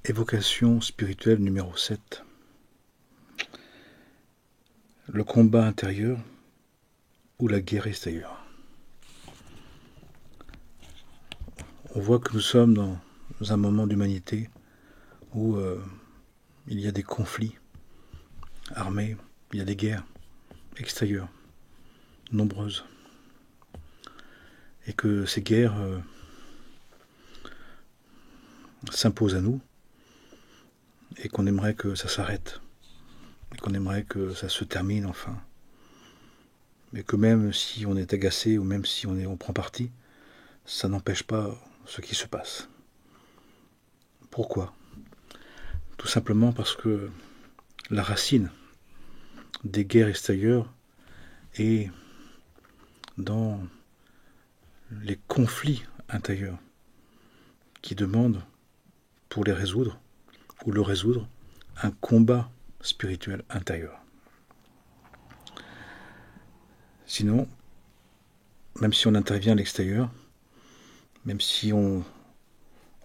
Évocation spirituelle numéro 7. Le combat intérieur ou la guerre extérieure. On voit que nous sommes dans un moment d'humanité où il y a des conflits armés, il y a des guerres extérieures, nombreuses. Et que ces guerres s'imposent à nous et qu'on aimerait que ça s'arrête. Et qu'on aimerait que ça se termine enfin. Mais que même si on est agacé ou même si on prend parti, ça n'empêche pas ce qui se passe. Pourquoi ? Tout simplement parce que la racine des guerres extérieures est dans les conflits intérieurs qui demandent, pour les résoudre, ou le résoudre, un combat spirituel intérieur. Sinon, même si on intervient à l'extérieur, même si on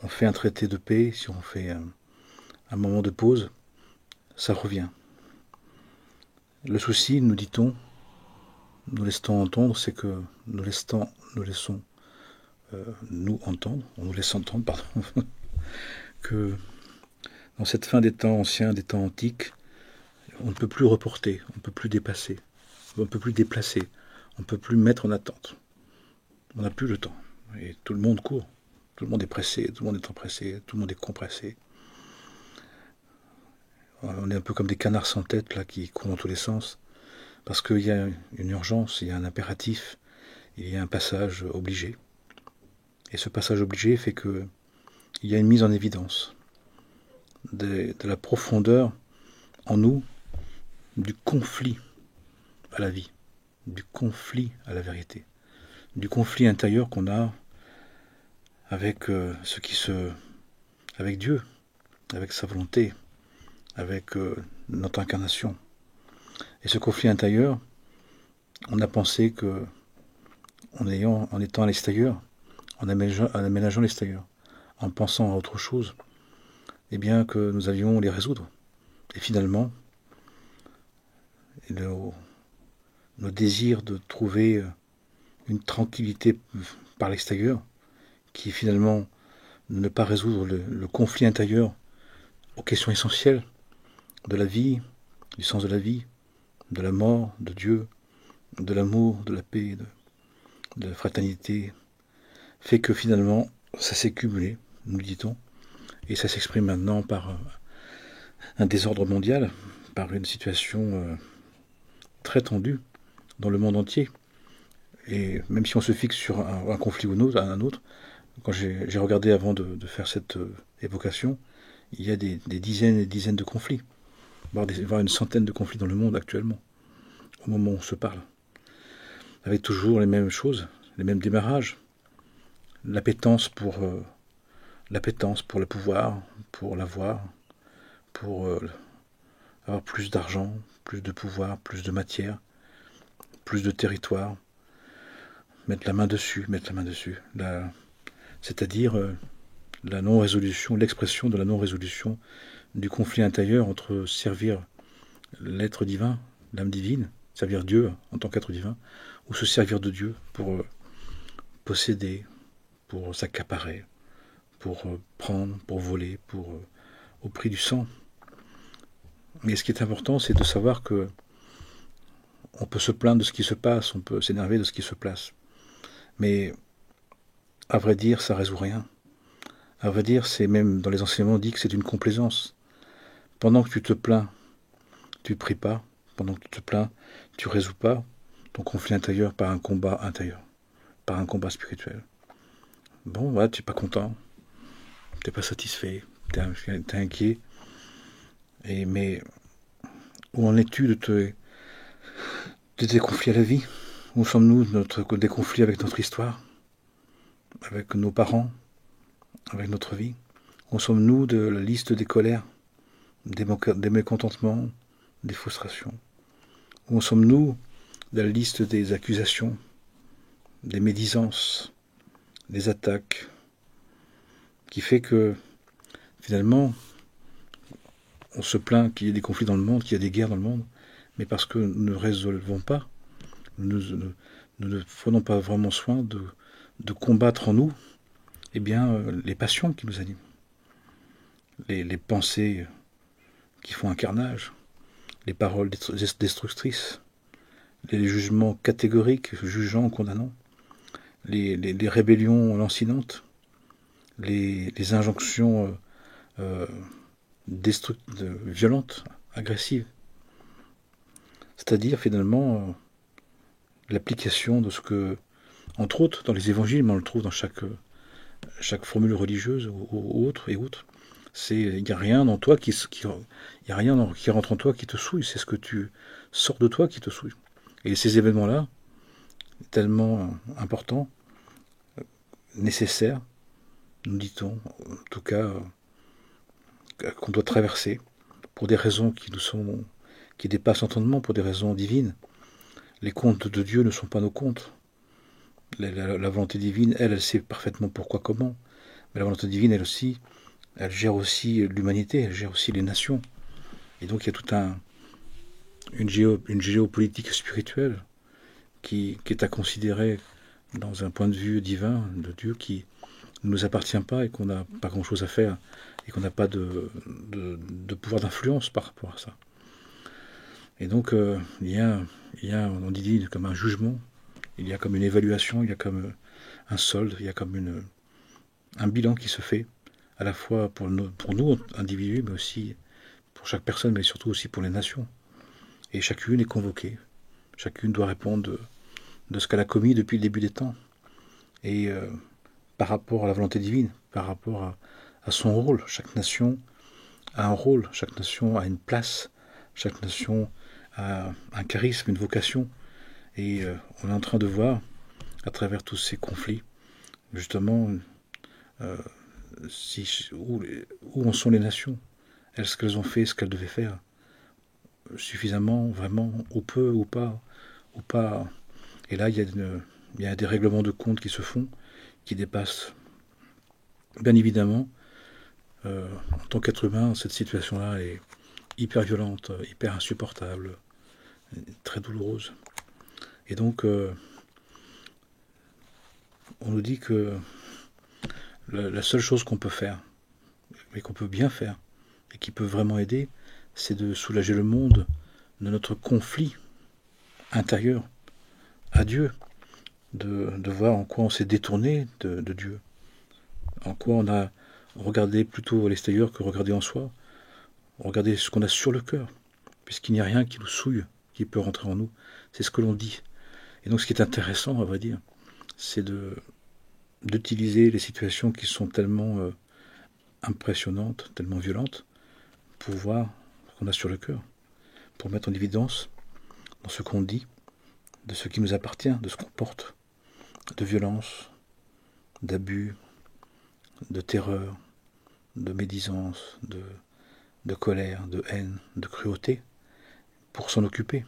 fait un traité de paix, si on fait un moment de pause, ça revient. Le souci, nous dit-on, nous laissons entendre, c'est que nous laissons nous entendre, on nous laisse entendre, pardon, que dans cette fin des temps anciens, des temps antiques, on ne peut plus reporter, on ne peut plus dépasser, on ne peut plus déplacer, on ne peut plus mettre en attente. On n'a plus le temps. Et tout le monde court, tout le monde est pressé, tout le monde est empressé, tout le monde est compressé. On est un peu comme des canards sans tête là qui courent dans tous les sens, parce qu'il y a une urgence, il y a un impératif, il y a un passage obligé. Et ce passage obligé fait qu'il y a une mise en évidence de la profondeur en nous du conflit à la vie, du conflit à la vérité, du conflit intérieur qu'on a avec avec Dieu, avec sa volonté, avec notre incarnation. Et ce conflit intérieur, on a pensé que en étant à l'extérieur, en aménageant l'extérieur, en pensant à autre chose, eh bien que nous allions les résoudre. Et finalement, nos désirs de trouver une tranquillité par l'extérieur, qui est finalement ne pas résoudre le conflit intérieur aux questions essentielles de la vie, du sens de la vie, de la mort, de Dieu, de l'amour, de la paix, de la fraternité, fait que finalement, ça s'est cumulé, nous dit-on, et ça s'exprime maintenant par un désordre mondial, par une situation très tendue dans le monde entier. Et même si on se fixe sur un conflit ou un autre, quand j'ai regardé avant de faire cette évocation, il y a des dizaines et des dizaines de conflits, voire une centaine de conflits dans le monde actuellement, au moment où on se parle. Avec toujours les mêmes choses, les mêmes démarrages, l'appétence pour le pouvoir, pour l'avoir, pour avoir plus d'argent, plus de pouvoir, plus de matière, plus de territoire, mettre la main dessus, c'est-à-dire la non-résolution, l'expression de la non-résolution du conflit intérieur entre servir l'être divin, l'âme divine, servir Dieu en tant qu'être divin, ou se servir de Dieu pour posséder, pour s'accaparer, pour prendre, pour voler, au prix du sang. Mais ce qui est important, c'est de savoir que on peut se plaindre de ce qui se passe, on peut s'énerver de ce qui se passe. Mais, à vrai dire, ça ne résout rien. À vrai dire, c'est même, dans les enseignements, on dit que c'est une complaisance. Pendant que tu te plains, tu ne pries pas. Pendant que tu te plains, tu ne résous pas ton conflit intérieur par un combat intérieur, par un combat spirituel. Bon, voilà, tu n'es pas content, tu n'es pas satisfait, tu es inquiet. Mais où en es-tu de tes conflits à la vie ? Où sommes-nous des conflits avec notre histoire, avec nos parents, avec notre vie ? Où sommes-nous de la liste des colères, des mécontentements, des frustrations ? Où sommes-nous de la liste des accusations, des médisances, des attaques, qui fait que finalement on se plaint qu'il y ait des conflits dans le monde, qu'il y a des guerres dans le monde, mais parce que nous ne résolvons pas, nous ne prenons pas vraiment soin de combattre en nous les passions qui nous animent, les pensées qui font un carnage, les paroles destructrices, les jugements catégoriques, jugeant, condamnant, les rébellions lancinantes, les injonctions violentes, agressives. C'est-à-dire finalement l'application de ce que, entre autres dans les évangiles, mais on le trouve dans chaque formule religieuse ou autre et autres, il n'y a rien dans toi qui rentre en toi qui te souille, c'est ce que tu sors de toi qui te souille. Et ces événements-là, tellement importants, nécessaires, nous dit-on, en tout cas, qu'on doit traverser pour des raisons qui dépassent l'entendement, pour des raisons divines. Les comptes de Dieu ne sont pas nos comptes. La volonté divine, elle sait parfaitement pourquoi, comment. Mais la volonté divine, elle gère aussi l'humanité, elle gère aussi les nations. Et donc il y a toute une géopolitique spirituelle qui est à considérer dans un point de vue divin, de Dieu, qui ne nous appartient pas et qu'on n'a pas grand-chose à faire et qu'on n'a pas de pouvoir d'influence par rapport à ça. Et donc il y a, on dit comme un jugement, il y a comme une évaluation, il y a comme un solde, il y a comme un bilan qui se fait, à la fois pour nous, individus, mais aussi pour chaque personne, mais surtout aussi pour les nations. Et chacune est convoquée, chacune doit répondre de ce qu'elle a commis depuis le début des temps. Et par rapport à la volonté divine, par rapport à son rôle, chaque nation a un rôle, chaque nation a une place, chaque nation a un charisme, une vocation. Et on est en train de voir, à travers tous ces conflits, justement, où en sont les nations. Est-ce qu'elles ont fait ce qu'elles devaient faire suffisamment, vraiment, ou peu, ou pas. Et là, il y a des règlements de compte qui se font, qui dépassent, bien évidemment, en tant qu'être humain, cette situation-là est hyper violente, hyper insupportable, très douloureuse. Et donc, on nous dit que la seule chose qu'on peut faire, mais qu'on peut bien faire, et qui peut vraiment aider, c'est de soulager le monde de notre conflit intérieur à Dieu, de voir en quoi on s'est détourné de Dieu, en quoi on a regardé plutôt à l'extérieur que regardé en soi, regarder ce qu'on a sur le cœur, puisqu'il n'y a rien qui nous souille, qui peut rentrer en nous, c'est ce que l'on dit. Et donc ce qui est intéressant, à vrai dire, c'est d'utiliser les situations qui sont tellement impressionnantes, tellement violentes, pour voir ce qu'on a sur le cœur, pour mettre en évidence dans ce qu'on dit, de ce qui nous appartient, de ce qu'on porte, de violence, d'abus, de terreur, de médisance, de colère, de haine, de cruauté, pour s'en occuper,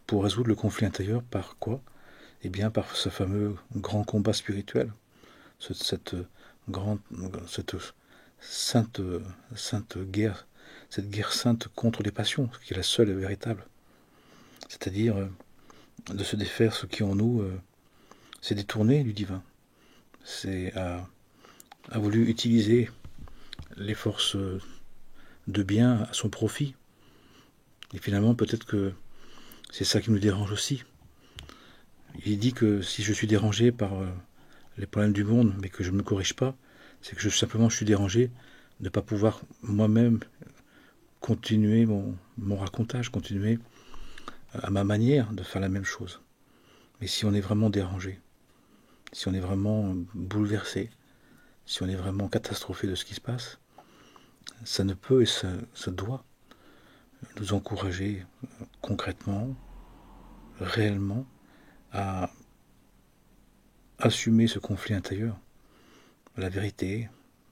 pour résoudre le conflit intérieur par quoi? Eh bien par ce fameux grand combat spirituel, cette sainte guerre, cette guerre sainte contre les passions, qui est la seule et véritable. C'est-à-dire de se défaire ce qui en nous s'est détourné du divin. A voulu utiliser les forces de bien à son profit. Et finalement, peut-être que c'est ça qui nous dérange aussi. Il dit que si je suis dérangé par les problèmes du monde, mais que je ne me corrige pas, c'est que je suis dérangé de ne pas pouvoir moi-même continuer mon racontage, continuer à ma manière de faire la même chose. Mais si on est vraiment dérangé, si on est vraiment bouleversé, si on est vraiment catastrophé de ce qui se passe, ça ne peut et ça doit nous encourager concrètement, réellement, à assumer ce conflit intérieur, à la vérité,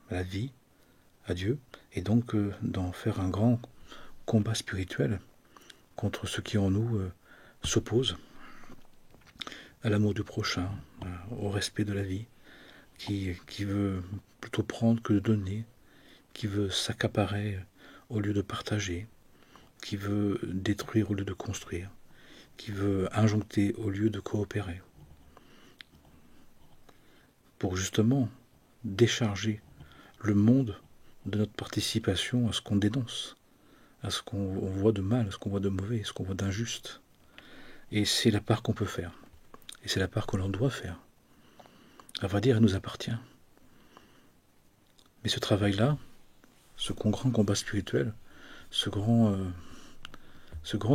à la vie, à Dieu, et donc d'en faire un grand combat spirituel contre ce qui en nous s'oppose à l'amour du prochain, au respect de la vie, qui veut plutôt prendre que donner, qui veut s'accaparer au lieu de partager, qui veut détruire au lieu de construire, qui veut injoncter au lieu de coopérer, pour justement décharger le monde de notre participation à ce qu'on dénonce, à ce qu'on voit de mal, à ce qu'on voit de mauvais, à ce qu'on voit d'injuste. Et c'est la part qu'on peut faire. Et c'est la part que l'on doit faire. À vrai dire, elle nous appartient. Mais ce travail-là, ce grand combat spirituel, ce grand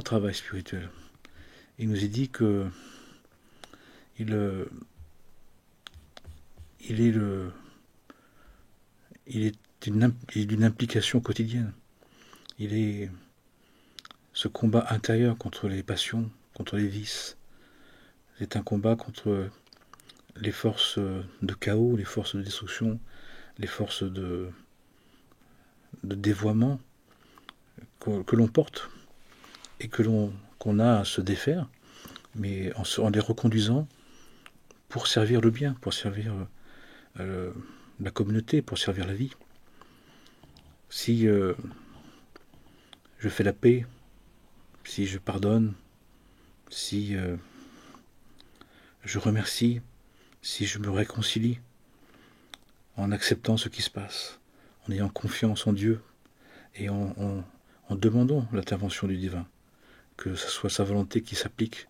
travail spirituel, il nous est dit que il est d'une implication quotidienne. Il est ce combat intérieur contre les passions, contre les vices. C'est un combat contre les forces de chaos, les forces de destruction, les forces de dévoiement que l'on porte et qu'on a à se défaire, mais en les reconduisant pour servir le bien, pour servir la communauté, pour servir la vie. Si je fais la paix, si je pardonne, si je remercie, si je me réconcilie, en acceptant ce qui se passe, en ayant confiance en Dieu et en demandant l'intervention du divin, que ce soit sa volonté qui s'applique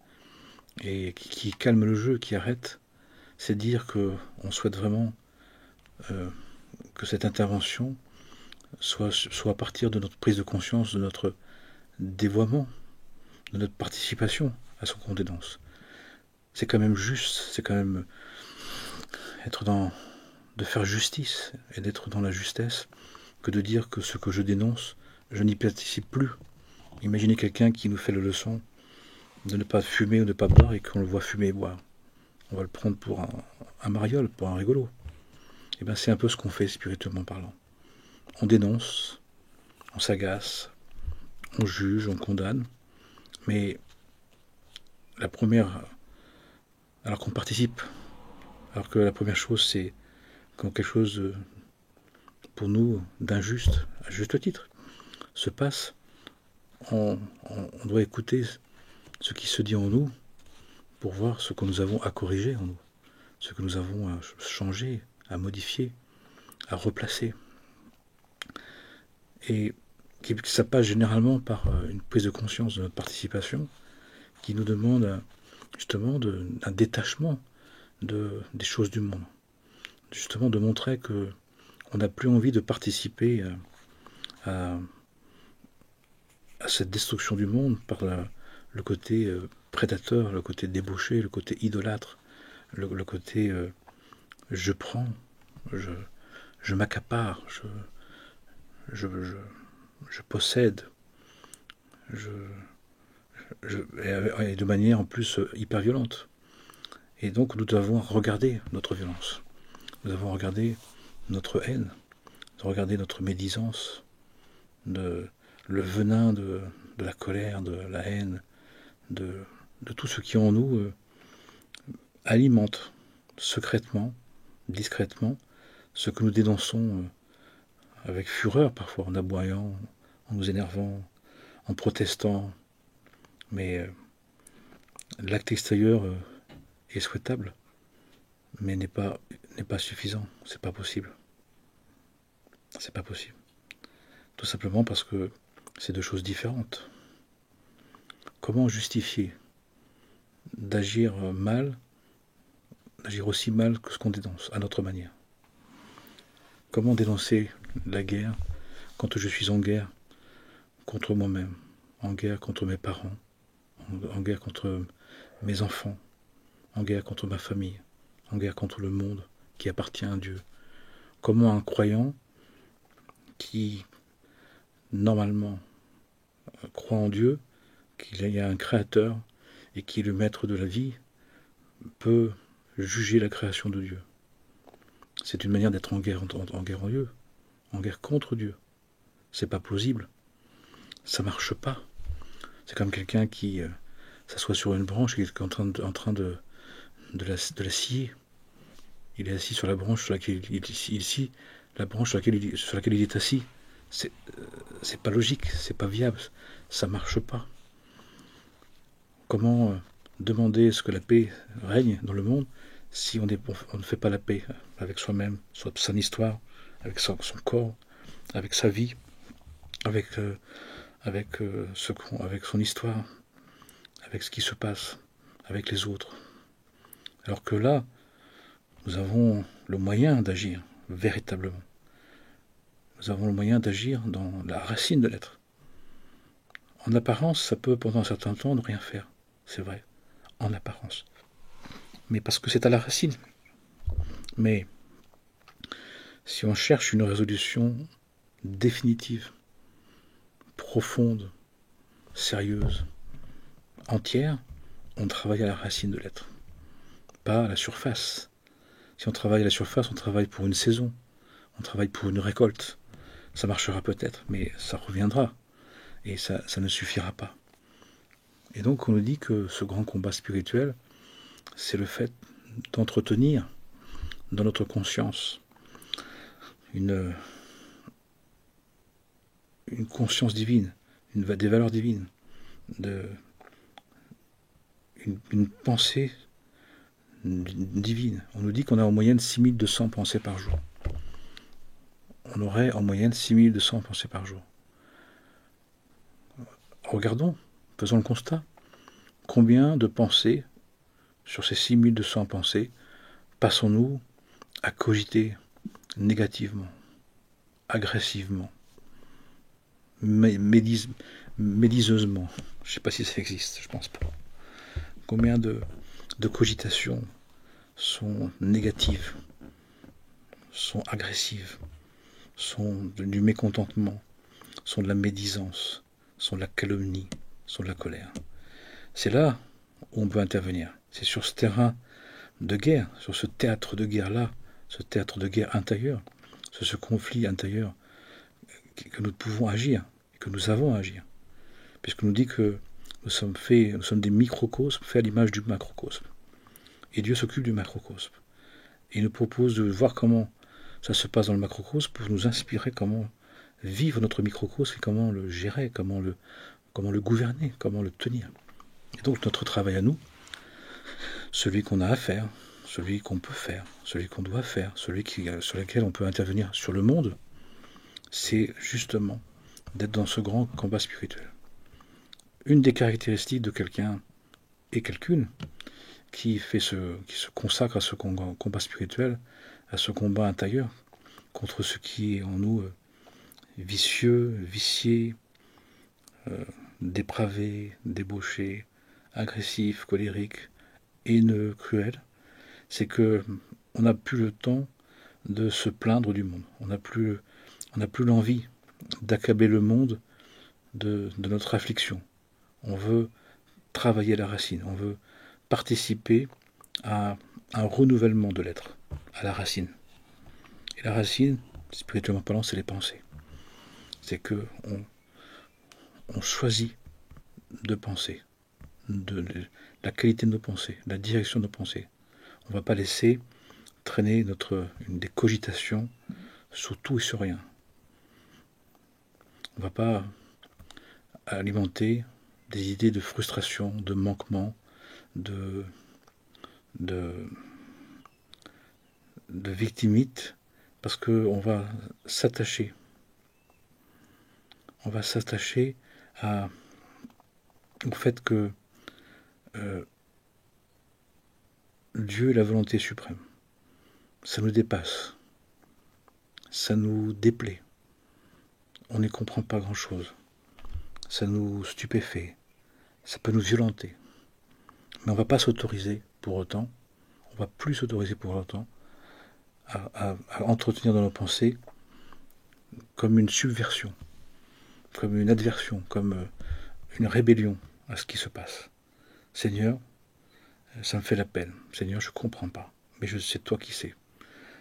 et qui calme le jeu, qui arrête, c'est dire qu'on souhaite vraiment que cette intervention soit à partir de notre prise de conscience, de notre dévoiement, de notre participation à ce qu'on dénonce. C'est quand même juste, c'est quand même de faire justice et d'être dans la justesse que de dire que ce que je dénonce, je n'y participe plus. Imaginez quelqu'un qui nous fait la leçon de ne pas fumer ou de ne pas boire et qu'on le voit fumer et boire. On va le prendre pour un mariole, pour un rigolo. Et bien c'est un peu ce qu'on fait spirituellement parlant. On dénonce, on s'agace, on juge, on condamne, mais alors qu'on participe, alors que la première chose c'est quand quelque chose pour nous d'injuste, à juste titre, se passe, on doit écouter ce qui se dit en nous pour voir ce que nous avons à corriger en nous, ce que nous avons à changer, à modifier, à replacer. Et ça passe généralement par une prise de conscience de notre participation qui nous demande justement un détachement des choses du monde. Justement de montrer que on n'a plus envie de participer à cette destruction du monde par le côté prédateur, le côté débauché, le côté idolâtre, le côté je prends, je m'accapare, je possède, et de manière en plus hyper violente. Et donc nous devons regarder notre violence, nous devons regarder notre haine, regarder notre médisance, le venin de la colère, de la haine, de tout ce qui en nous alimente secrètement, discrètement, ce que nous dénonçons avec fureur parfois, en aboyant, en nous énervant, en protestant. Mais l'acte extérieur est souhaitable, mais n'est pas suffisant, c'est pas possible. C'est pas possible. Tout simplement parce que c'est deux choses différentes. Comment justifier d'agir mal, d'agir aussi mal que ce qu'on dénonce, à notre manière? Comment dénoncer la guerre quand je suis en guerre contre moi-même, en guerre contre mes parents, en guerre contre mes enfants, en guerre contre ma famille, en guerre contre le monde qui appartient à Dieu? Comment un croyant qui, normalement, croit en Dieu, qu'il y a un créateur et qui est le maître de la vie, peut juger la création de Dieu? C'est une manière d'être en guerre en Dieu, en guerre contre Dieu. C'est pas plausible. Ça marche pas. C'est comme quelqu'un qui s'assoit sur une branche et qui est en train de la scier. Il est assis sur la branche sur laquelle il scie, la branche sur laquelle il est assis. c'est pas logique, c'est pas viable, ça marche pas. Comment demander ce que la paix règne dans le monde si on ne fait pas la paix avec soi-même, son histoire, avec son corps, avec sa vie, avec son histoire, avec ce qui se passe, avec les autres. Alors que là, nous avons le moyen d'agir véritablement. Nous avons le moyen d'agir dans la racine de l'être. En apparence, ça peut pendant un certain temps ne rien faire, c'est vrai, en apparence. Mais parce que c'est à la racine. Mais si on cherche une résolution définitive, profonde, sérieuse, entière, on travaille à la racine de l'être, pas à la surface. Si on travaille à la surface, on travaille pour une saison, on travaille pour une récolte. Ça marchera peut-être, mais ça reviendra, et ça ne suffira pas. Et donc on nous dit que ce grand combat spirituel, c'est le fait d'entretenir dans notre conscience une conscience divine, des valeurs divines, une pensée divine. On nous dit qu'on a en moyenne 6200 pensées par jour. On aurait en moyenne 6200 pensées par jour. Regardons, faisons le constat. Combien de pensées, sur ces 6200 pensées, passons-nous à cogiter négativement, agressivement, médiseusement? Je ne sais pas si ça existe, je pense pas. Combien de cogitations sont négatives, sont agressives, sont du mécontentement, sont de la médisance, sont de la calomnie, sont de la colère. C'est là où on peut intervenir. C'est sur ce terrain de guerre, sur ce théâtre de guerre-là, ce théâtre de guerre intérieur, sur ce conflit intérieur, que nous pouvons agir, et que nous avons à agir. Puisqu'on nous dit que nous sommes des microcosmes faits à l'image du macrocosme. Et Dieu s'occupe du macrocosme. Et il nous propose de voir comment ça se passe dans le macrocosme pour nous inspirer comment vivre notre microcosme et comment le gérer, comment le gouverner, comment le tenir. Et donc notre travail à nous, celui qu'on a à faire, celui qu'on peut faire, celui qu'on doit faire, celui sur lequel on peut intervenir sur le monde, c'est justement d'être dans ce grand combat spirituel. Une des caractéristiques de quelqu'un et quelqu'une qui se consacre à ce combat spirituel, à ce combat intérieur, contre ce qui est en nous vicieux, vicié, dépravé, débauché, agressif, colérique, haineux, cruel, c'est que on n'a plus le temps de se plaindre du monde. On n'a plus l'envie d'accabler le monde de notre affliction. On veut travailler la racine, on veut participer à un renouvellement de l'être, à la racine. Et la racine, spirituellement parlant, c'est les pensées. C'est que on choisit de penser, la qualité de nos pensées, la direction de nos pensées. On ne va pas laisser traîner des cogitations sur tout et sur rien. On ne va pas alimenter des idées de frustration, de manquement, de victimite, parce qu'on va s'attacher. On va s'attacher au fait que Dieu est la volonté suprême. Ça nous dépasse. Ça nous déplaît. On n'y comprend pas grand-chose. Ça nous stupéfait. Ça peut nous violenter. Mais on ne va pas s'autoriser pour autant, on ne va plus s'autoriser pour autant à entretenir dans nos pensées comme une subversion, comme une adversion, comme une rébellion à ce qui se passe. Seigneur, ça me fait la peine. Seigneur, je ne comprends pas, mais c'est toi qui sais.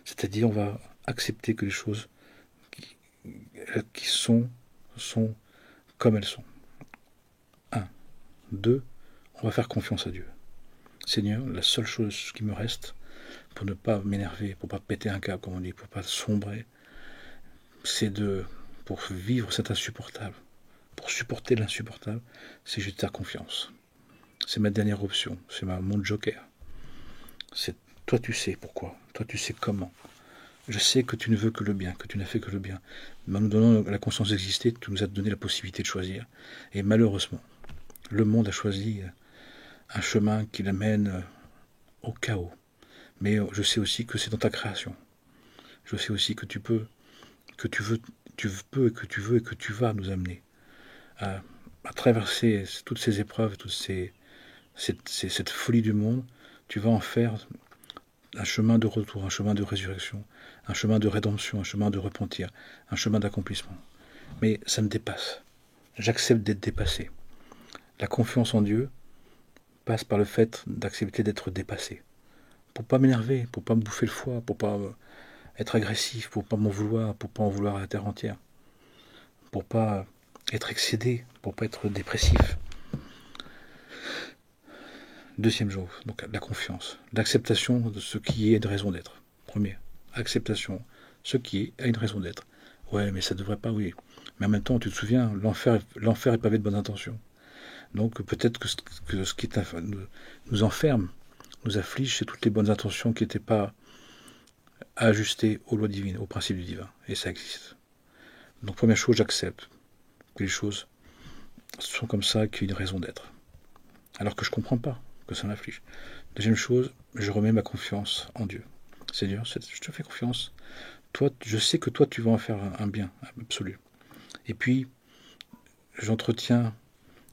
C'est-à-dire, on va accepter que les choses qui sont comme elles sont. 1. 2. On va faire confiance à Dieu. Seigneur, la seule chose qui me reste pour ne pas m'énerver, pour ne pas péter un câble, comme on dit, pour ne pas sombrer, c'est de pour vivre cet insupportable, pour supporter l'insupportable, c'est je te faire confiance. C'est ma dernière option, c'est mon joker. C'est toi tu sais pourquoi, toi tu sais comment. Je sais que tu ne veux que le bien, que tu n'as fait que le bien. Mais en nous donnant la conscience d'exister, tu nous as donné la possibilité de choisir. Et malheureusement, le monde a choisi un chemin qui l'amène au chaos. Mais je sais aussi que c'est dans ta création. Je sais aussi que tu peux, que tu veux et que tu veux et que tu vas nous amener à traverser toutes ces épreuves, cette folie du monde. Tu vas en faire un chemin de retour, un chemin de résurrection, un chemin de rédemption, un chemin de repentir, un chemin d'accomplissement. Mais ça me dépasse. J'accepte d'être dépassé. La confiance en Dieu passe par le fait d'accepter d'être dépassé. Pour pas m'énerver, pour pas me bouffer le foie, pour pas être agressif, pour pas m'en vouloir, pour pas en vouloir à la terre entière, pour pas être excédé, pour pas être dépressif. Deuxième chose, donc la confiance, l'acceptation de ce qui est de raison d'être. Premier, acceptation, ce qui est a une raison d'être. Ouais, mais ça devrait pas, oui. Mais en même temps, tu te souviens, l'enfer est pavé de bonnes intentions. Donc peut-être que ce qui nous enferme, nous afflige, c'est toutes les bonnes intentions qui n'étaient pas ajustées aux lois divines, aux principes du divin. Et ça existe. Donc première chose, j'accepte que les choses sont comme ça, qu'il y a une raison d'être. Alors que je ne comprends pas que ça m'afflige. Deuxième chose, je remets ma confiance en Dieu. Seigneur, je te fais confiance. Toi, je sais que toi, tu vas en faire un bien absolu. Et puis, j'entretiens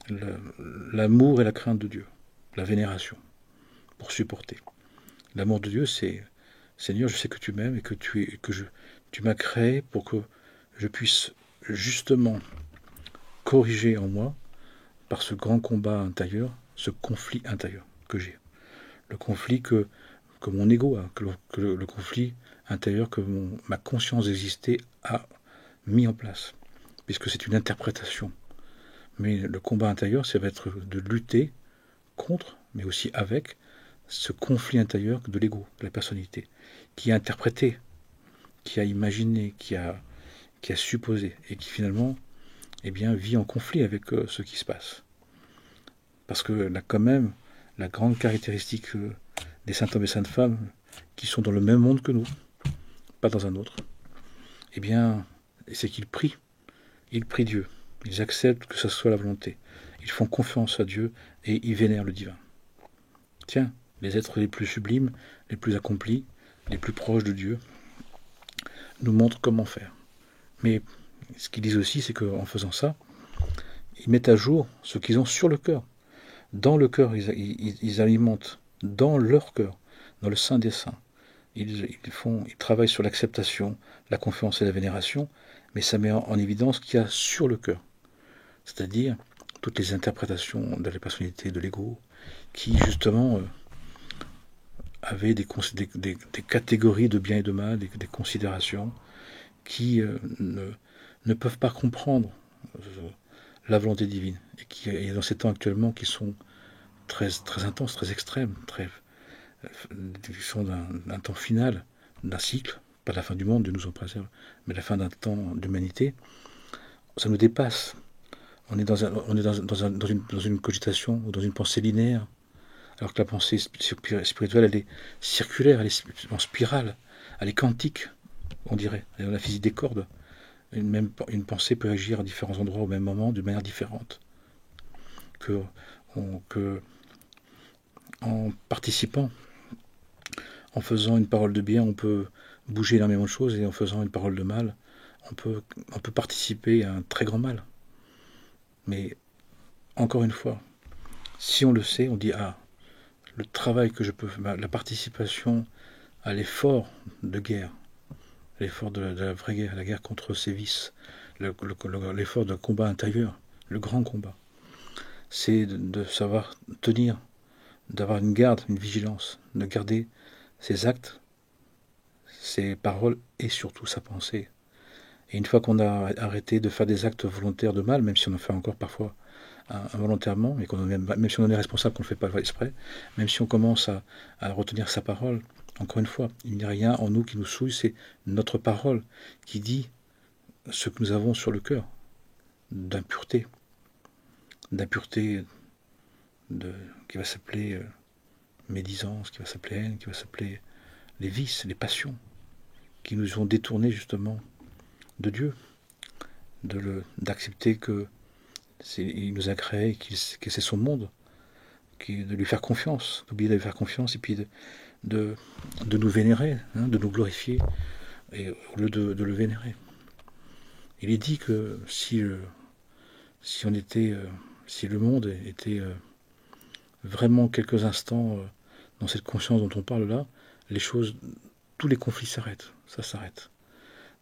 l'amour et la crainte de Dieu, la vénération, pour supporter. L'amour de Dieu, c'est Seigneur, je sais que tu m'aimes et que tu m'as créé pour que je puisse justement corriger en moi, par ce grand combat intérieur, ce conflit intérieur que j'ai. Le conflit que mon ego a, que le conflit intérieur que ma conscience d'exister a mis en place, puisque c'est une interprétation. Mais le combat intérieur, ça va être de lutter contre, mais aussi avec, ce conflit intérieur de l'ego, de la personnalité, qui a interprété, qui a imaginé, qui a supposé, et qui finalement vit en conflit avec ce qui se passe. Parce que là, quand même, la grande caractéristique des saints hommes et saintes femmes, qui sont dans le même monde que nous, pas dans un autre, c'est qu'ils prient. Ils prient Dieu. Ils acceptent que ce soit la volonté. Ils font confiance à Dieu et ils vénèrent le divin. Tiens, les êtres les plus sublimes, les plus accomplis, les plus proches de Dieu, nous montrent comment faire. Mais ce qu'ils disent aussi, c'est qu'en faisant ça, ils mettent à jour ce qu'ils ont sur le cœur. Dans le cœur, ils alimentent, dans leur cœur, dans le sein des saints. Ils travaillent sur l'acceptation, la confiance et la vénération, mais ça met en évidence qu'il y a sur le cœur. C'est-à-dire toutes les interprétations de la personnalité, de l'ego, qui justement avaient des catégories de bien et de mal, des considérations qui ne peuvent pas comprendre la volonté divine, et qui est dans ces temps actuellement qui sont très, très intenses, très extrêmes, qui sont d'un temps final, d'un cycle, pas la fin du monde, Dieu nous en préserve, mais la fin d'un temps d'humanité. Ça nous dépasse. On est dans une cogitation ou dans une pensée linéaire, alors que la pensée spirituelle, elle est circulaire, elle est en spirale, elle est quantique, on dirait. Elle est dans la physique des cordes. Une pensée peut agir à différents endroits au même moment, de manière différente. En participant, en faisant une parole de bien, on peut bouger énormément de choses, et en faisant une parole de mal, on peut participer à un très grand mal. Mais, encore une fois, si on le sait, on dit, le travail que je peux faire, la participation à l'effort de guerre, l'effort de la vraie guerre, la guerre contre ces vices, l'effort d'un combat intérieur, le grand combat, c'est de savoir tenir, d'avoir une garde, une vigilance, de garder ses actes, ses paroles et surtout sa pensée. Et une fois qu'on a arrêté de faire des actes volontaires de mal, même si on en fait encore parfois involontairement, et même si on en est responsable, qu'on ne le fait pas exprès, même si on commence à retenir sa parole, encore une fois, il n'y a rien en nous qui nous souille, c'est notre parole qui dit ce que nous avons sur le cœur, d'impureté, qui va s'appeler médisance, qui va s'appeler haine, qui va s'appeler les vices, les passions, qui nous ont détournés justement de Dieu, d'accepter que il nous a créés, que c'est son monde, de lui faire confiance, d'oublier de lui faire confiance, et puis de nous vénérer, de nous glorifier, et au lieu de le vénérer. Il est dit que si le monde était vraiment quelques instants dans cette conscience dont on parle là, tous les conflits s'arrêtent, ça s'arrête.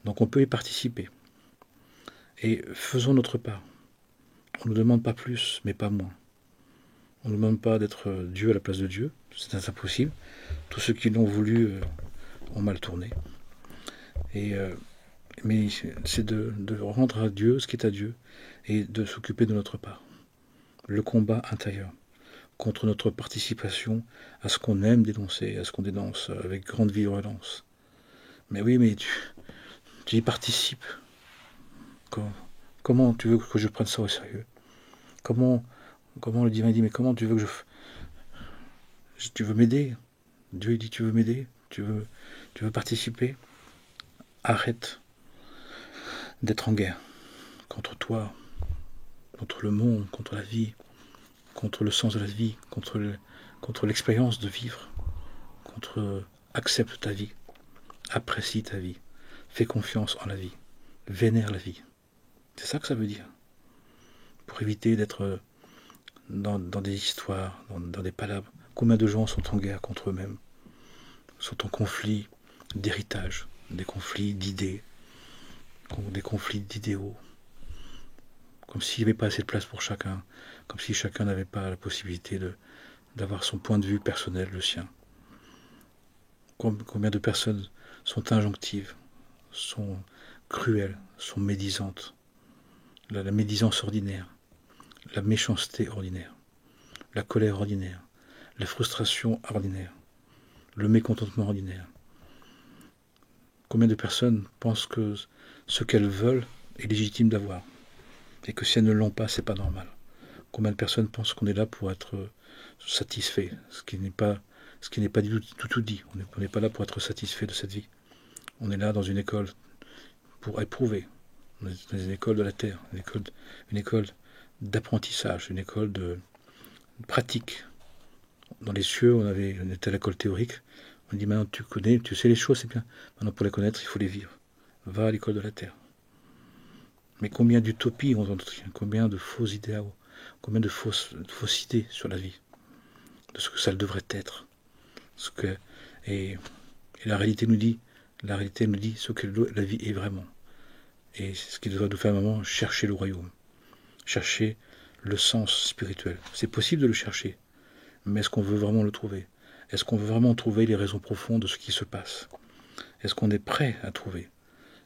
Donc on peut y participer. Et faisons notre part. On ne nous demande pas plus, mais pas moins. On ne nous demande pas d'être Dieu à la place de Dieu, c'est impossible. Tous ceux qui l'ont voulu ont mal tourné. Mais c'est de rendre à Dieu ce qui est à Dieu et de s'occuper de notre part. Le combat intérieur contre notre participation à ce qu'on aime dénoncer, à ce qu'on dénonce avec grande virulence. Mais oui, mais tu y participes. Comment tu veux que je prenne ça au sérieux? Comment le divin dit, mais comment tu veux que tu veux m'aider? Dieu dit, tu veux m'aider? Tu veux participer? Arrête d'être en guerre contre toi, contre le monde, contre la vie, contre le sens de la vie, contre l'expérience de vivre, accepte ta vie, apprécie ta vie, fais confiance en la vie, vénère la vie. C'est ça que ça veut dire. Pour éviter d'être dans des histoires, dans des palabres. Combien de gens sont en guerre contre eux-mêmes, sont en conflit d'héritage, des conflits d'idées, des conflits d'idéaux, comme s'il n'y avait pas assez de place pour chacun, comme si chacun n'avait pas la possibilité d'avoir son point de vue personnel, le sien. Combien de personnes sont injonctives, sont cruelles, sont médisantes, la médisance ordinaire, la méchanceté ordinaire, la colère ordinaire, la frustration ordinaire, le mécontentement ordinaire. Combien de personnes pensent que ce qu'elles veulent est légitime d'avoir et que si elles ne l'ont pas, c'est pas normal. Combien de personnes pensent qu'on est là pour être satisfait, ce qui n'est pas du tout dit. On n'est pas là pour être satisfait de cette vie. On est là dans une école pour éprouver. On est dans une école de la terre, une école d'apprentissage, une école de pratique. Dans les cieux, on était à l'école théorique. On dit maintenant tu sais les choses, c'est bien. Maintenant pour les connaître, il faut les vivre. Va à l'école de la terre. Mais combien d'utopies on entretient, combien de faux idéaux, combien de fausses idées sur la vie, de ce que ça devrait être. Et la réalité nous dit ce que la vie est vraiment. Et ce qui doit nous faire vraiment chercher le royaume, chercher le sens spirituel. C'est possible de le chercher, mais est-ce qu'on veut vraiment le trouver? Est-ce qu'on veut vraiment trouver les raisons profondes de ce qui se passe? Est-ce qu'on est prêt à trouver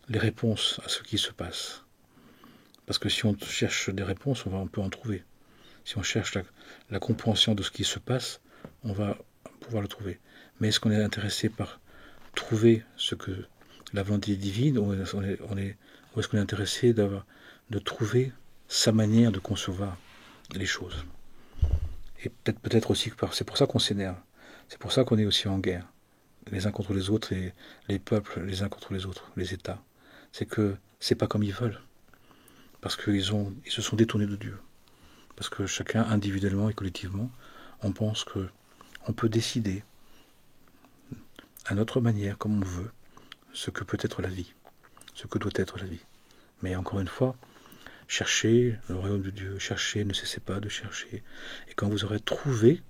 les réponses à ce qui se passe? Parce que si on cherche des réponses, on peut en trouver. Si on cherche la compréhension de ce qui se passe, on va pouvoir le trouver. Mais est-ce qu'on est intéressé par trouver ce que la volonté divine, ou est-ce qu'on est intéressé de trouver sa manière de concevoir les choses? Et peut-être aussi que c'est pour ça qu'on s'énerve. C'est pour ça qu'on est aussi en guerre, les uns contre les autres, et les peuples les uns contre les autres, les États. C'est que c'est pas comme ils veulent. Parce qu'ils se sont détournés de Dieu. Parce que chacun, individuellement et collectivement, on pense qu'on peut décider à notre manière, comme on veut, ce que peut être la vie, ce que doit être la vie. Mais encore une fois, cherchez le royaume de Dieu, cherchez, ne cessez pas de chercher. Et quand vous aurez trouvé,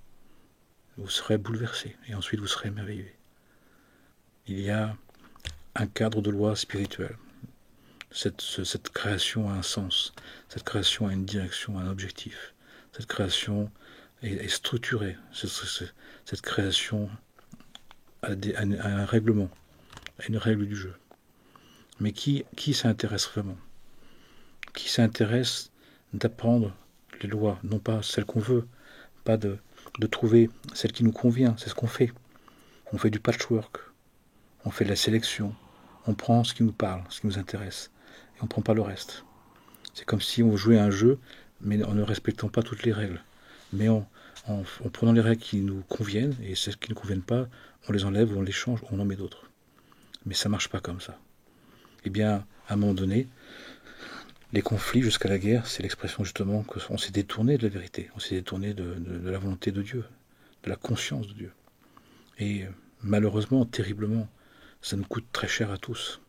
vous serez bouleversé, et ensuite vous serez émerveillé. Il y a un cadre de loi spirituelle. Cette création a un sens, cette création a une direction, un objectif. Cette création est structurée, cette création a un règlement, a une règle du jeu. Mais qui s'intéresse vraiment? Qui s'intéresse d'apprendre les lois, non pas celles qu'on veut, pas de trouver celle qui nous convient, c'est ce qu'on fait. On fait du patchwork, on fait de la sélection, on prend ce qui nous parle, ce qui nous intéresse, et on ne prend pas le reste. C'est comme si on jouait à un jeu, mais en ne respectant pas toutes les règles. Mais en prenant les règles qui nous conviennent, et celles qui ne conviennent pas, on les enlève, ou on les change, ou on en met d'autres. Mais ça ne marche pas comme ça. Eh bien, à un moment donné, les conflits jusqu'à la guerre, c'est l'expression justement qu'on s'est détourné de la vérité, on s'est détourné de la volonté de Dieu, de la conscience de Dieu. Et malheureusement, terriblement, ça nous coûte très cher à tous.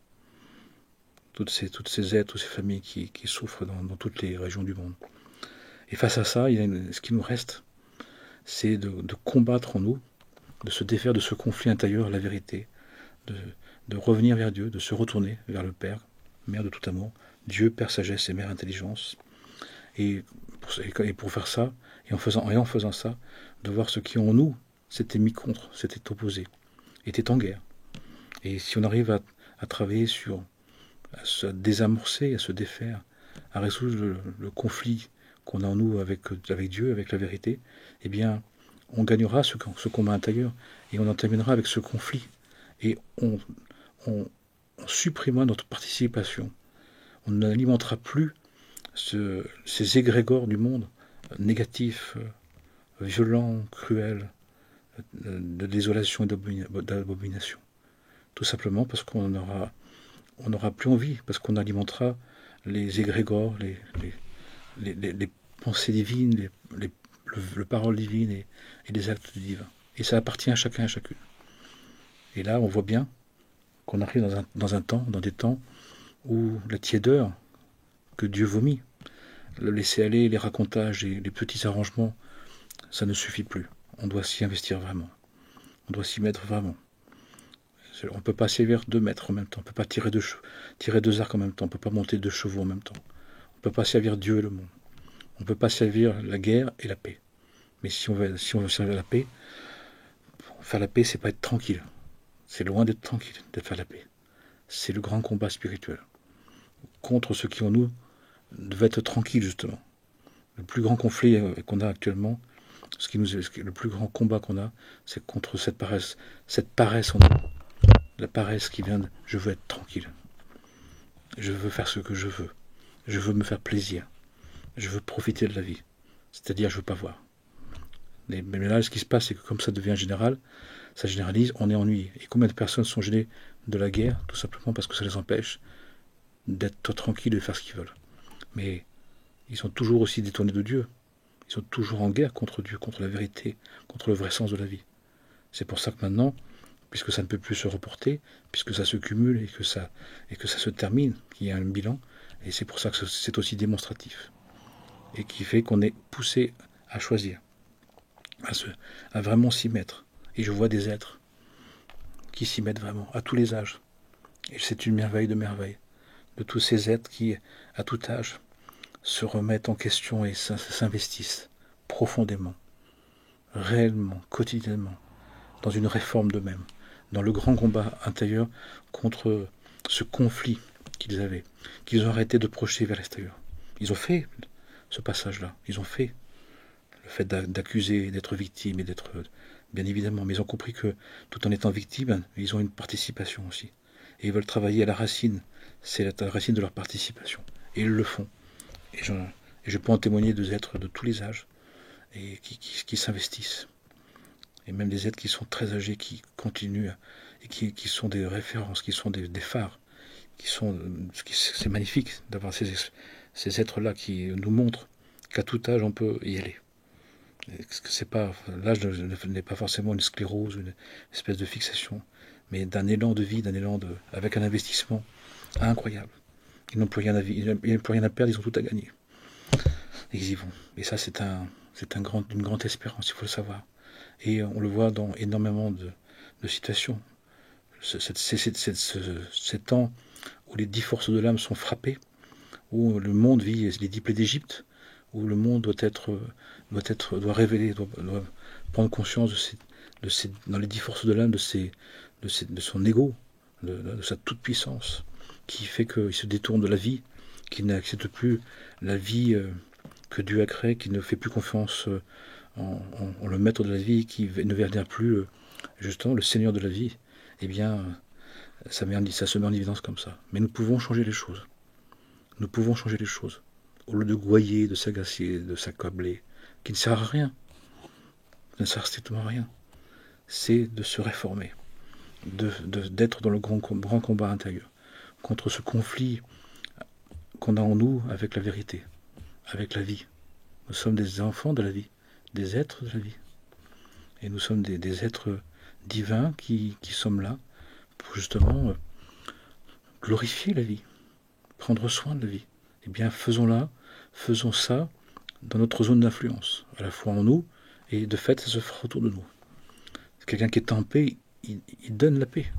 Toutes ces êtres, toutes ces familles qui souffrent dans toutes les régions du monde. Et face à ça, ce qui nous reste, c'est de combattre en nous, de se défaire de ce conflit intérieur, la vérité, de revenir vers Dieu, de se retourner vers le Père, Mère de tout amour, Dieu, Père sagesse et Mère intelligence. Et pour faire ça, et en faisant ça, de voir ce qui en nous s'était mis contre, s'était opposé, était en guerre. Et si on arrive à travailler à se désamorcer, à se défaire, à résoudre le conflit qu'on a en nous avec Dieu, avec la vérité, eh bien, on gagnera ce combat intérieur et on en terminera avec ce conflit. Et on supprimera notre participation. On n'alimentera plus ces égrégores du monde négatifs, violents, cruels, de désolation et d'abomination. Tout simplement parce qu'on n'aura plus envie, parce qu'on alimentera les égrégores, les pensées divines, les paroles divines et les actes divins. Et ça appartient à chacun et à chacune. Et là, on voit bien qu'on arrive dans des temps où la tiédeur que Dieu vomit, le laisser aller, les racontages et les petits arrangements, ça ne suffit plus. On doit s'y investir vraiment. On doit s'y mettre vraiment. On ne peut pas sévir 2 mètres en même temps. On ne peut pas tirer 2 arcs en même temps. On ne peut pas monter 2 chevaux en même temps. On ne peut pas servir Dieu et le monde. On ne peut pas servir la guerre et la paix. Mais si on veut servir la paix, faire la paix, c'est pas être tranquille. C'est loin d'être tranquille, de faire la paix. C'est le grand combat spirituel. Contre ceux qui en nous devaient être tranquilles, justement. Le plus grand conflit qu'on a actuellement, le plus grand combat qu'on a, c'est contre cette paresse en nous. La paresse qui vient de « je veux être tranquille ». Je veux faire ce que je veux. Je veux me faire plaisir. Je veux profiter de la vie. C'est-à-dire, je ne veux pas voir. Mais là, ce qui se passe, c'est que comme ça devient général, ça généralise, on est ennuyé. Et combien de personnes sont gênées de la guerre, tout simplement parce que ça les empêche d'être tranquilles et de faire ce qu'ils veulent. Mais ils sont toujours aussi détournés de Dieu. Ils sont toujours en guerre contre Dieu, contre la vérité, contre le vrai sens de la vie. C'est pour ça que maintenant, puisque ça ne peut plus se reporter, puisque ça se cumule et que ça se termine, qu'il y a un bilan, et c'est pour ça que c'est aussi démonstratif. Et qui fait qu'on est poussé à choisir, à vraiment s'y mettre. Et je vois des êtres qui s'y mettent vraiment, à tous les âges. Et c'est une merveille de merveilles, de tous ces êtres qui, à tout âge, se remettent en question et s'investissent profondément, réellement, quotidiennement, dans une réforme d'eux-mêmes, dans le grand combat intérieur contre ce conflit qu'ils avaient, qu'ils ont arrêté de projeter vers l'extérieur. Ils ont fait ce passage-là, ils ont fait le fait d'accuser, d'être victime et d'être, bien évidemment, mais ils ont compris que tout en étant victimes, ils ont une participation aussi. Et ils veulent travailler à la racine, c'est la racine de leur participation. Et ils le font. Et je peux en témoigner des êtres de tous les âges et qui s'investissent. Et même des êtres qui sont très âgés, qui continuent et qui sont des références, qui sont des phares. C'est magnifique d'avoir ces êtres-là qui nous montrent qu'à tout âge on peut y aller. L'âge n'est pas forcément une sclérose, une espèce de fixation, mais d'un élan de vie, avec un investissement incroyable. Ils n'ont plus rien à perdre, ils ont tout à gagner. Et ils y vont. Et ça, c'est une grande espérance, il faut le savoir. Et on le voit dans énormément de situations. Ces temps où les 10 forces de l'âme sont frappées, où le monde vit les 10 plaies d'Égypte, où le monde doit révéler, doit prendre conscience dans les 10 forces de l'âme de son ego, de sa toute-puissance, qui fait qu'il se détourne de la vie, qui n'accepte plus la vie que Dieu a créée, qui ne fait plus confiance en le maître de la vie, qui ne vénère plus justement le Seigneur de la vie. Eh bien, ça se met en évidence comme ça. Mais nous pouvons changer les choses. nous pouvons changer les choses. Au lieu de gouailler, de s'agacer, de s'accabler, qui ne sert à rien, ne sert strictement à rien, c'est de se réformer, d'être dans le grand combat intérieur, contre ce conflit qu'on a en nous avec la vérité, avec la vie. Nous sommes des enfants de la vie, des êtres de la vie. Et nous sommes des êtres divins qui sommes là pour justement glorifier la vie, prendre soin de la vie. Eh bien, faisons ça dans notre zone d'influence, à la fois en nous, et de fait, ça se fera autour de nous. Quelqu'un qui est en paix, il donne la paix.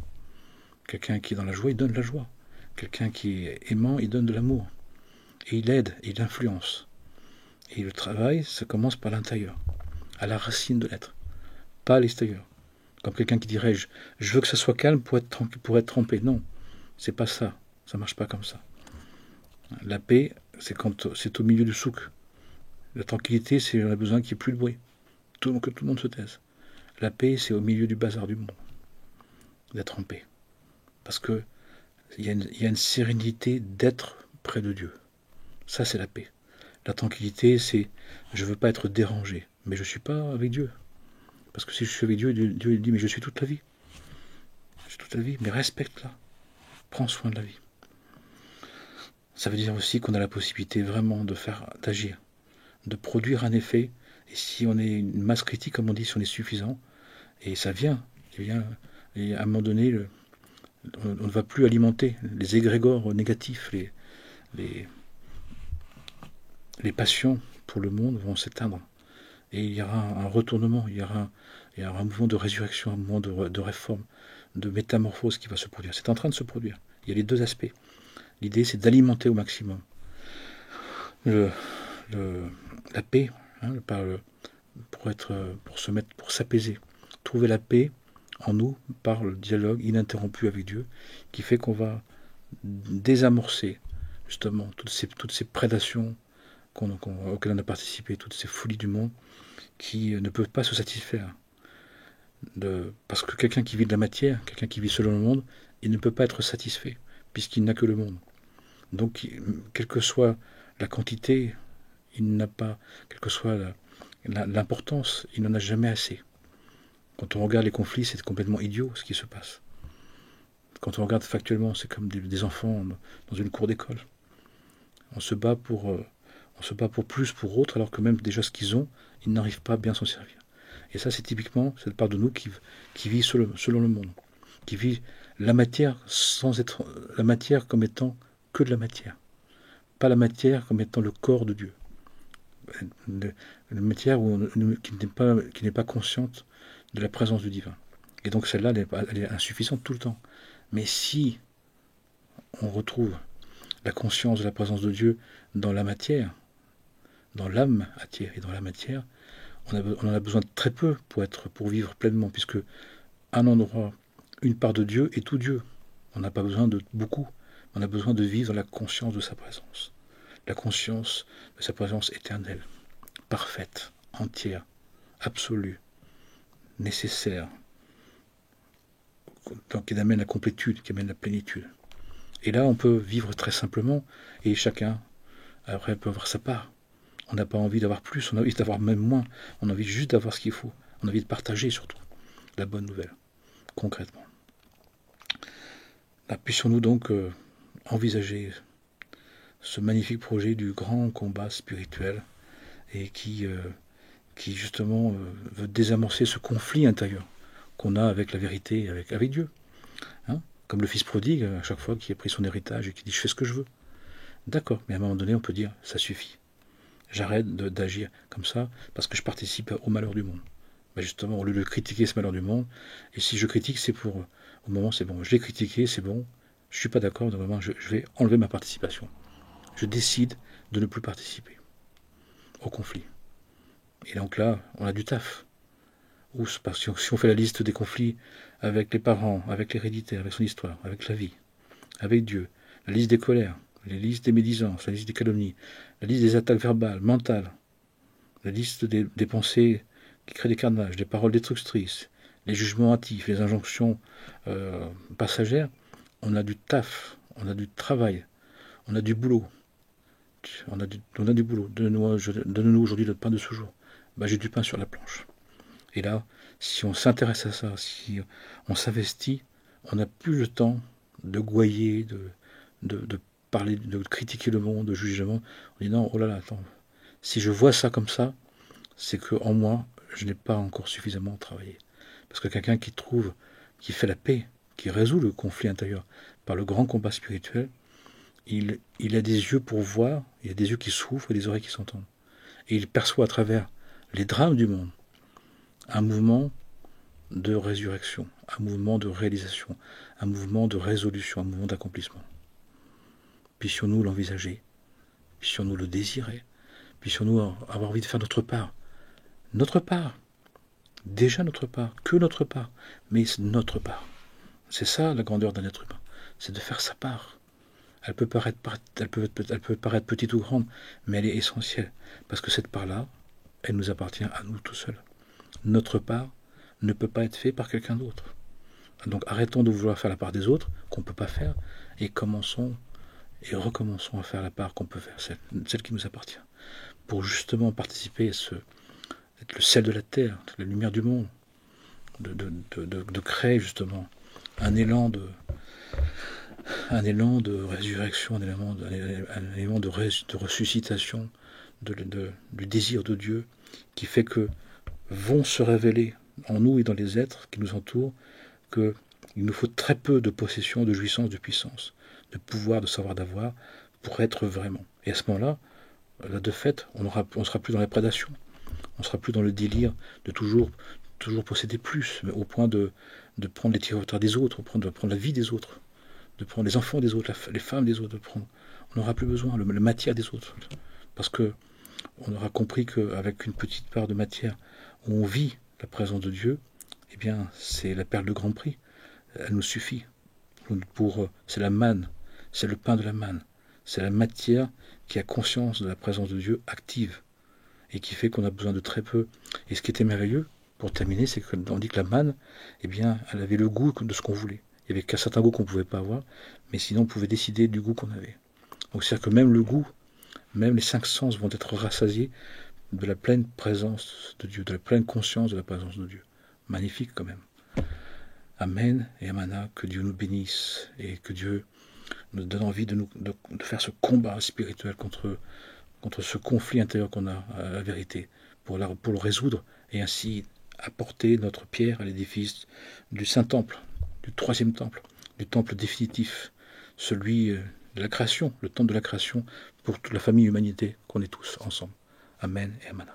Quelqu'un qui est dans la joie, il donne la joie. Quelqu'un qui est aimant, il donne de l'amour. Et il aide, et il influence. Et le travail, ça commence par l'intérieur, à la racine de l'être, pas à l'extérieur. Comme quelqu'un qui dirait, je veux que ça soit calme pour être trempé. Non, c'est pas ça. Ça marche pas comme ça. La paix, c'est quand c'est au milieu du souk. La tranquillité, c'est on a besoin qu'il n'y ait plus de bruit. Que tout le monde se taise. La paix, c'est au milieu du bazar du monde. D'être en paix. Parce que il y a une sérénité d'être près de Dieu. Ça, c'est la paix. La tranquillité, c'est je veux pas être dérangé. Mais je suis pas avec Dieu. Parce que si je suis avec Dieu, Dieu dit mais je suis toute la vie. Je suis toute la vie, mais respecte-la. Prends soin de la vie. Ça veut dire aussi qu'on a la possibilité vraiment d'agir, de produire un effet. Et si on est une masse critique, comme on dit, si on est suffisant, et ça vient, et à un moment donné, on ne va plus alimenter les égrégores négatifs, les passions pour le monde vont s'éteindre. Et il y aura un retournement, il y aura un mouvement de résurrection, un mouvement de réforme, de métamorphose qui va se produire. C'est en train de se produire. Il y a les deux aspects. L'idée, c'est d'alimenter au maximum la paix, hein, pour s'apaiser. Trouver la paix en nous par le dialogue ininterrompu avec Dieu, qui fait qu'on va désamorcer justement toutes ces prédations auxquelles on a participé, toutes ces folies du monde qui ne peuvent pas se satisfaire. Parce que quelqu'un qui vit de la matière, quelqu'un qui vit selon le monde, il ne peut pas être satisfait, puisqu'il n'a que le monde. Donc, quelle que soit la quantité, il n'a pas, quelle que soit l'importance, il n'en a jamais assez. Quand on regarde les conflits, c'est complètement idiot ce qui se passe. Quand on regarde factuellement, c'est comme des enfants dans une cour d'école. On se bat pour plus, pour autres, alors que même déjà ce qu'ils ont, ils n'arrivent pas à bien s'en servir. Et ça, c'est typiquement cette part de nous qui vit selon le monde, qui vit la matière sans être la matière comme étant que de la matière, pas la matière comme étant le corps de Dieu, une matière qui n'est pas consciente de la présence du divin. Et donc celle-là, elle est insuffisante tout le temps. Mais si on retrouve la conscience de la présence de Dieu dans la matière, dans l'âme et dans la matière, on en a besoin de très peu pour vivre pleinement, puisque un endroit, une part de Dieu est tout Dieu. On n'a pas besoin de beaucoup, on a besoin de vivre dans la conscience de sa présence. La conscience de sa présence éternelle, parfaite, entière, absolue, nécessaire, qui amène la complétude, qui amène la plénitude. Et là, on peut vivre très simplement, et chacun, après, peut avoir sa part. On n'a pas envie d'avoir plus, on a envie d'avoir même moins. On a envie juste d'avoir ce qu'il faut. On a envie de partager surtout la bonne nouvelle, concrètement. Là, puissions-nous donc envisager ce magnifique projet du grand combat spirituel et qui justement veut désamorcer ce conflit intérieur qu'on a avec la vérité, avec Dieu. Hein, comme le fils prodigue, à chaque fois qui a pris son héritage et qui dit « je fais ce que je veux ». D'accord, mais à un moment donné, on peut dire « ça suffit ». J'arrête d'agir comme ça parce que je participe au malheur du monde. Ben justement, au lieu de critiquer ce malheur du monde, et si je critique, c'est pour... Au moment, c'est bon, je l'ai critiqué, c'est bon, je ne suis pas d'accord, donc vraiment, je vais enlever ma participation. Je décide de ne plus participer au conflit. Et donc là, on a du taf. Parce que si on fait la liste des conflits avec les parents, avec l'hérédité, avec son histoire, avec la vie, avec Dieu, la liste des colères, les listes des médisances, la liste des calomnies, la liste des attaques verbales, mentales, la liste des pensées qui créent des carnages, des paroles destructrices, les jugements hâtifs, les injonctions passagères, on a du taf, on a du travail, on a du boulot. on a du boulot, donne-nous aujourd'hui notre pain de ce jour. Ben, j'ai du pain sur la planche. Et là, si on s'intéresse à ça, si on s'investit, on n'a plus le temps de gouailler, de parler, de critiquer le monde, de juger le monde. On dit non, oh là là, attends, si je vois ça comme ça, c'est que en moi, je n'ai pas encore suffisamment travaillé. Parce que quelqu'un qui fait la paix, qui résout le conflit intérieur par le grand combat spirituel, il a des yeux pour voir, il a des yeux qui souffrent et des oreilles qui s'entendent. Et il perçoit à travers les drames du monde un mouvement de résurrection, un mouvement de réalisation, un mouvement de résolution, un mouvement d'accomplissement. Puissions-nous l'envisager, puissions-nous le désirer, puissions-nous avoir envie de faire notre part, déjà notre part, que notre part, mais c'est notre part. C'est ça la grandeur d'un être humain, c'est de faire sa part. Elle peut paraître petite ou grande, mais elle est essentielle, parce que cette part-là, elle nous appartient à nous tout seuls. Notre part ne peut pas être faite par quelqu'un d'autre. Donc arrêtons de vouloir faire la part des autres, qu'on ne peut pas faire, et commençons et recommençons à faire la part qu'on peut faire, celle qui nous appartient, pour justement participer à être le sel de la terre, la lumière du monde, de créer justement un élan de résurrection, un élément de ressuscitation, du désir de Dieu, qui fait que vont se révéler en nous et dans les êtres qui nous entourent qu'il nous faut très peu de possession, de jouissance, de puissance, de pouvoir, de savoir d'avoir, pour être vraiment. Et à ce moment-là, de fait, on sera plus dans la prédation, on sera plus dans le délire de toujours posséder plus, mais au point de prendre les territoires des autres, de prendre la vie des autres, de prendre les enfants des autres, les femmes des autres, on n'aura plus besoin, la matière des autres. Parce que on aura compris qu'avec une petite part de matière où on vit la présence de Dieu, eh bien, c'est la perle de grand prix. Elle nous suffit. C'est la manne, c'est le pain de la manne. C'est la matière qui a conscience de la présence de Dieu active et qui fait qu'on a besoin de très peu. Et ce qui était merveilleux, pour terminer, c'est qu'on dit que la manne, eh bien, elle avait le goût de ce qu'on voulait. Il y avait qu'un certain goût qu'on ne pouvait pas avoir, mais sinon on pouvait décider du goût qu'on avait. Donc c'est-à-dire que même le goût, même les 5 sens vont être rassasiés de la pleine présence de Dieu, de la pleine conscience de la présence de Dieu. Magnifique quand même. Amen et Amana, que Dieu nous bénisse et que Dieu nous donne envie de faire ce combat spirituel contre ce conflit intérieur qu'on a à la vérité, pour le résoudre et ainsi apporter notre pierre à l'édifice du Saint-Temple, du 3e temple, du temple définitif, celui de la création, le temple de la création pour toute la famille humanité qu'on est tous ensemble. Amen et Amana.